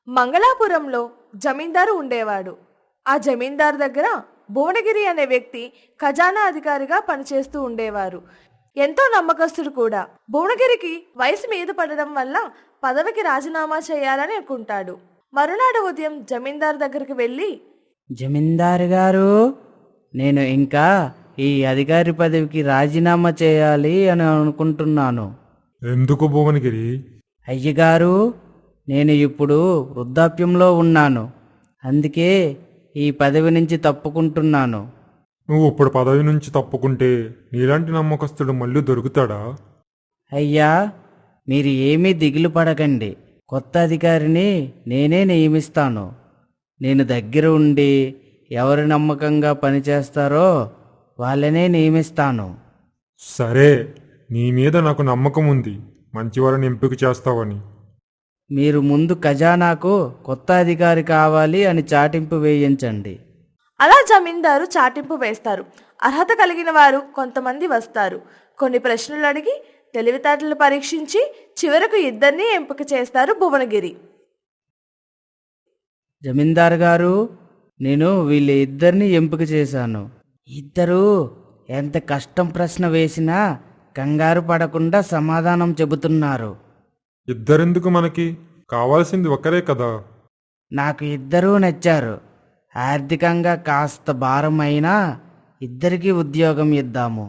మంగళాపురంలో జమీందారు ఉండేవాడు. ఆ జమీందారు దగ్గర భువనగిరి అనే వ్యక్తి ఖజానా అధికారిగా పనిచేస్తూ ఉండేవారు. ఎంతో నమ్మకస్తుడు కూడా. భువనగిరికి వయసు మీద పడడం వల్ల పదవికి రాజీనామా చేయాలని అనుకుంటాడు. మరునాడు ఉదయం జమీందారు దగ్గరికి వెళ్ళి, జమీందారు గారు, నేను ఇంకా ఈ అధికారి పదవికి రాజీనామా చేయాలి అని అనుకుంటున్నాను. ఎందుకు భువనగిరి? అయ్యగారు, నేను ఇప్పుడు వృద్ధాప్యంలో ఉన్నాను. అందుకే ఈ పదవి నుంచి తప్పుకుంటున్నాను. నువ్వు ఇప్పుడు పదవి నుంచి తప్పుకుంటే నీలాంటి నమ్మకస్తుడు మళ్ళీ దొరుకుతాడా? అయ్యా, మీరు ఏమీ దిగులు పడకండి. కొత్త అధికారిని నేనే నియమిస్తాను. నేను దగ్గర ఉండి ఎవరు నమ్మకంగా పనిచేస్తారో వాళ్ళనే నియమిస్తాను. సరే, నీ మీద నాకు నమ్మకం ఉంది, మంచివారిని ఎంపిక చేస్తావని. మీరు ముందు ఖజానాకు కొత్త అధికారి కావాలి అని చాటింపు వేయించండి. అలా జమీందారు చాటింపు వేస్తారు. అర్హత కలిగిన వారు కొంతమంది వస్తారు. కొన్ని ప్రశ్నలు అడిగి తెలివితేటలు పరీక్షించి చివరకు ఇద్దరిని ఎంపిక చేస్తారు భువనగిరి. జమీందారు గారు, నేను వీళ్ళ ఇద్దరిని ఎంపిక చేశాను. ఇద్దరూ ఎంత కష్టం ప్రశ్న వేసినా కంగారు పడకుండా సమాధానం చెబుతున్నారు. ఇద్దరెందుకు, మనకి కావాల్సింది ఒకరే కదా. నాకు ఇద్దరూ నచ్చారు. ఆర్థికంగా కాస్త భారం అయినా ఇద్దరికీ ఉద్యోగం ఇద్దాము.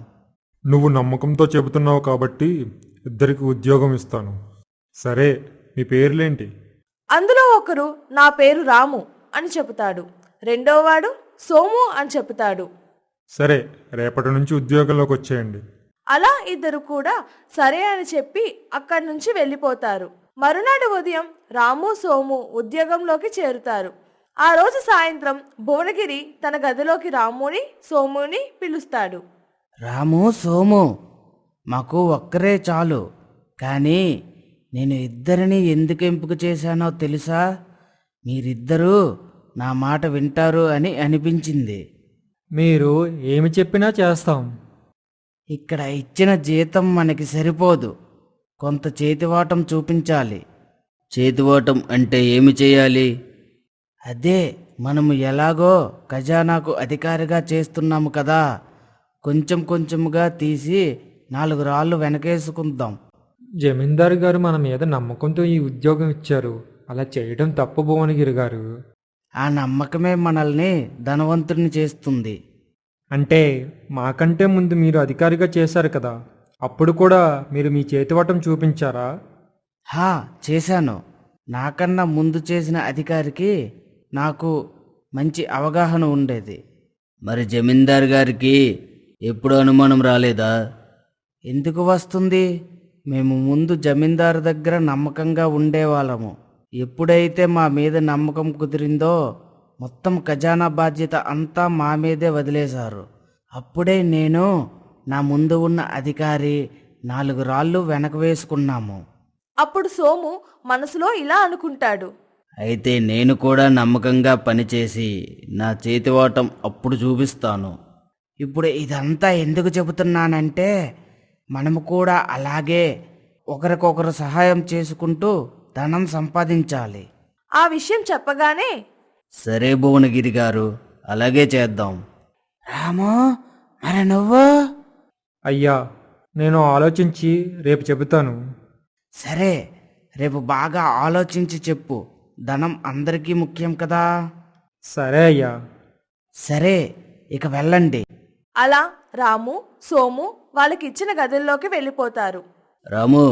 నువ్వు నమ్మకంతో చెబుతున్నావు కాబట్టి ఇద్దరికి ఉద్యోగం ఇస్తాను. సరే, మీ పేర్లేంటి? అందులో ఒకరు నా పేరు రాము అని చెబుతాడు. రెండోవాడు సోము అని చెబుతాడు. సరే, రేపటి నుంచి ఉద్యోగంలోకి వచ్చేయండి. అలా ఇద్దరు కూడా సరే అని చెప్పి అక్కడి నుంచి వెళ్ళిపోతారు. మరునాడు ఉదయం రాము సోము ఉద్యోగంలోకి చేరుతారు. ఆ రోజు సాయంత్రం భువనగిరి తన గదిలోకి రాముని సోముని పిలుస్తాడు. రాము, సోము, మాకు ఒక్కరే చాలు. కానీ నేను ఇద్దరిని ఎందుకు ఎంపిక చేశానో తెలుసా? మీరిద్దరూ నా మాట వింటారు అని అనిపించింది. మీరు ఏమి చెప్పినా చేస్తాం. ఇక్కడ ఇచ్చిన జీతం మనకి సరిపోదు. కొంత చేతివాటం చూపించాలి. చేతివాటం అంటే ఏమి చేయాలి? అదే, మనము ఎలాగో ఖజానాకు అధికారిగా చేస్తున్నాము కదా, కొంచెం కొంచెముగా తీసి 4 రాళ్ళు వెనకేసుకుందాం. జమీందారు గారు మన మీద నమ్మకంతో ఈ ఉద్యోగం ఇచ్చారు. అలా చేయడం తప్పు భువనగిరి గారు. ఆ నమ్మకమే మనల్ని ధనవంతుని చేస్తుంది. అంటే మాకంటే ముందు మీరు అధికారిగా చేశారు కదా, అప్పుడు కూడా మీరు మీ చేతివాటం చూపించారా? చేశాను. నాకన్నా ముందు చేసిన అధికారికి నాకు మంచి అవగాహన ఉండేది. మరి జమీందార్ గారికి ఎప్పుడు అనుమానం రాలేదా? ఎందుకు వస్తుంది? మేము ముందు జమీందారు దగ్గర నమ్మకంగా ఉండేవాళ్ళము. ఎప్పుడైతే మా మీద నమ్మకం కుదిరిందో మొత్తం ఖజానా బాధ్యత అంతా మా మీదే వదిలేశారు. అప్పుడే నేను, నా ముందు ఉన్న అధికారి 4 రాళ్ళు వెనక వేసుకున్నాము. అప్పుడు సోము మనసులో ఇలా అనుకుంటాడు. అయితే నేను కూడా నమ్మకంగా పనిచేసి నా చేతివాటం అప్పుడు చూపిస్తాను. ఇప్పుడు ఇదంతా ఎందుకు చెబుతున్నానంటే, మనము కూడా అలాగే ఒకరికొకరు సహాయం చేసుకుంటూ ధనం సంపాదించాలి. ఆ విషయం చెప్పగానే, సరే భువనగిరి గారు, అలాగే చేద్దాం. రాము, మరి నువ్వు? అయ్యా, నేను ఆలోచించి రేపు చెబుతాను. సరే, రేపు బాగా ఆలోచించి చెప్పు. ధనం అందరికీ ముఖ్యం కదా. సరే అయ్యా. సరే, ఇక వెళ్ళండి. అలా రాము సోము వాళ్ళకి ఇచ్చిన గదుల్లోకి వెళ్ళిపోతారు. రాము,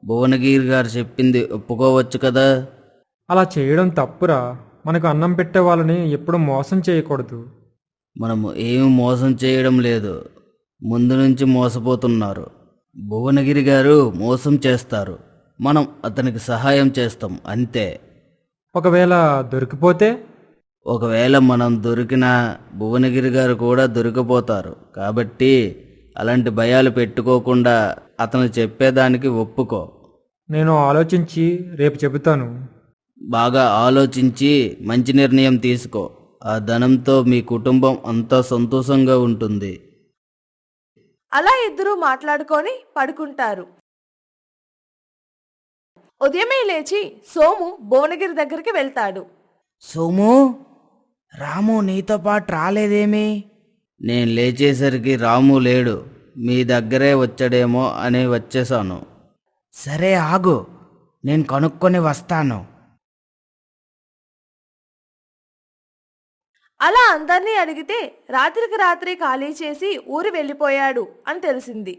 భువనగిరి గారు చెప్పింది ఒప్పుకోవచ్చు కదా? అలా చేయడం తప్పురా. మనకు అన్నం పెట్టే వాళ్ళని ఎప్పుడు మోసం చేయకూడదు. మనము ఏమి మోసం చేయడం లేదు, ముందు నుంచి మోసపోతున్నారు. భువనగిరి గారు మోసం చేస్తారు, మనం అతనికి సహాయం చేస్తాం, అంతే. ఒకవేళ దొరికిపోతే? ఒకవేళ మనం దొరికినా భువనగిరి గారు కూడా దొరికిపోతారు. కాబట్టి అలాంటి భయాలు పెట్టుకోకుండా అతను చెప్పేదానికి ఒప్పుకో. నేను ఆలోచించి రేపు చెబుతాను. బాగా ఆలోచించి మంచి నిర్ణయం తీసుకో. ఆ ధనంతో మీ కుటుంబం అంతా సంతోషంగా ఉంటుంది. అలా ఇద్దరూ మాట్లాడుకొని పడుకుంటారు. ఉదయమే లేచి సోము భువనగిరి దగ్గరికి వెళ్తాడు. సోము, రాము నీతో పాటు రాలేదేమి? నేను లేచేసరికి రాము లేడు. మీ దగ్గరే వచ్చాడేమో అని వచ్చేసాను. సరే ఆగు, నేను కనుక్కొని వస్తాను. అలా అందర్నీ అడిగితే రాత్రికి రాత్రి ఖాళీ చేసి ఊరు వెళ్ళిపోయాడు అని తెలిసింది.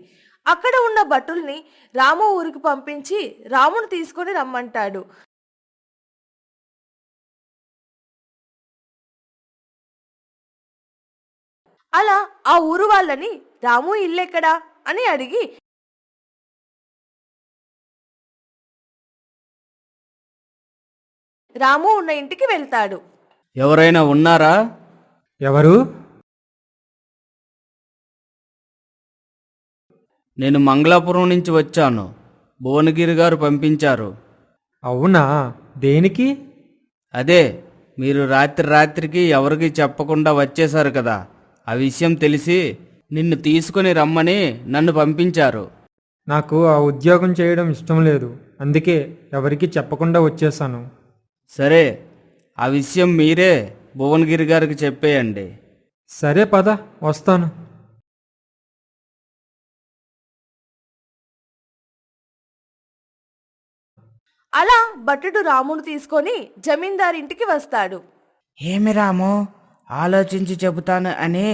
అక్కడ ఉన్న భటుల్ని రాము ఊరికి పంపించి రామును తీసుకొని రమ్మంటాడు. అలా ఆ ఊరు వాళ్ళని రాము ఇల్లెక్కడా అని అడిగి రాము ఉన్న ఇంటికి వెళ్తాడు. ఎవరైనా ఉన్నారా? ఎవరు? నేను మంగళాపురం నుంచి వచ్చాను. భువనగిరి గారు పంపించారు. అవునా? దేనికి? అదే, మీరు రాత్రికి ఎవరికి చెప్పకుండా వచ్చేశారు కదా, ఆ విషయం తెలిసి నిన్ను తీసుకుని రమ్మని నన్ను పంపించారు. నాకు ఆ ఉద్యోగం చేయడం ఇష్టం లేదు, అందుకే ఎవరికీ చెప్పకుండా వచ్చేసాను. సరే, ఆ విషయం మీరే భువనగిరి గారికి చెప్పేయండి. సరే పద, వస్తాను. అలా భటుడు రామును తీసుకొని జమీందారింటికి వస్తాడు. ఏమి రాము, ఆలోచించి చెబుతాను అని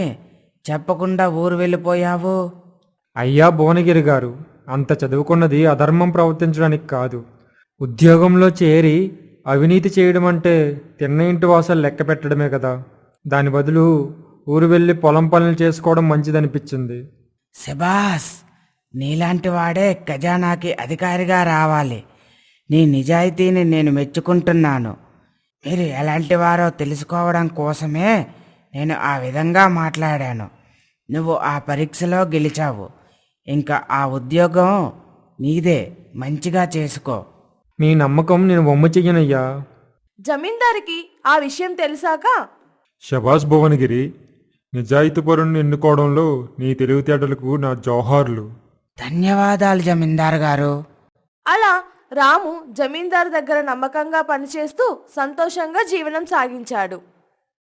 చెప్పకుండా ఊరు వెళ్ళిపోయావు? అయ్యా భువనగిరి గారు, అంత చదువుకున్నది అధర్మం ప్రవర్తించడానికి కాదు. ఉద్యోగంలో చేరి అవినీతి చేయడం అంటే తిన్న ఇంటి వాసాలు లెక్క పెట్టడమే కదా. దాని బదులు ఊరు వెళ్ళి పొలం పనులు చేసుకోవడం మంచిదనిపించింది. శబాస్, నీలాంటి వాడే ఖజానాకి అధికారిగా రావాలి. నీ నిజాయితీని నేను మెచ్చుకుంటున్నాను. మీరు ఎలాంటి వారో తెలుసుకోవడం కోసమే నేను ఆ విధంగా మాట్లాడాను. నువ్వు ఆ పరీక్షలో గెలిచావు. ఇంకా ఆ ఉద్యోగం నీదే, మంచిగా చేసుకో. మీ నమ్మకం నేను వమ్ము చెయ్యనయ్యా. జమీందారికి ఆ విషయం తెలిసాక శభాష్ భువనగిరి, నిజాయితీపరుణ్ణి ఎన్నుకోవడంలో నీ తెలివితేటలకు నా జోహార్లు. ధన్యవాదాలు జమీందార్ గారు. అలా రాము జమీందారు దగ్గర నమ్మకంగా పనిచేస్తూ సంతోషంగా జీవనం సాగించాడు.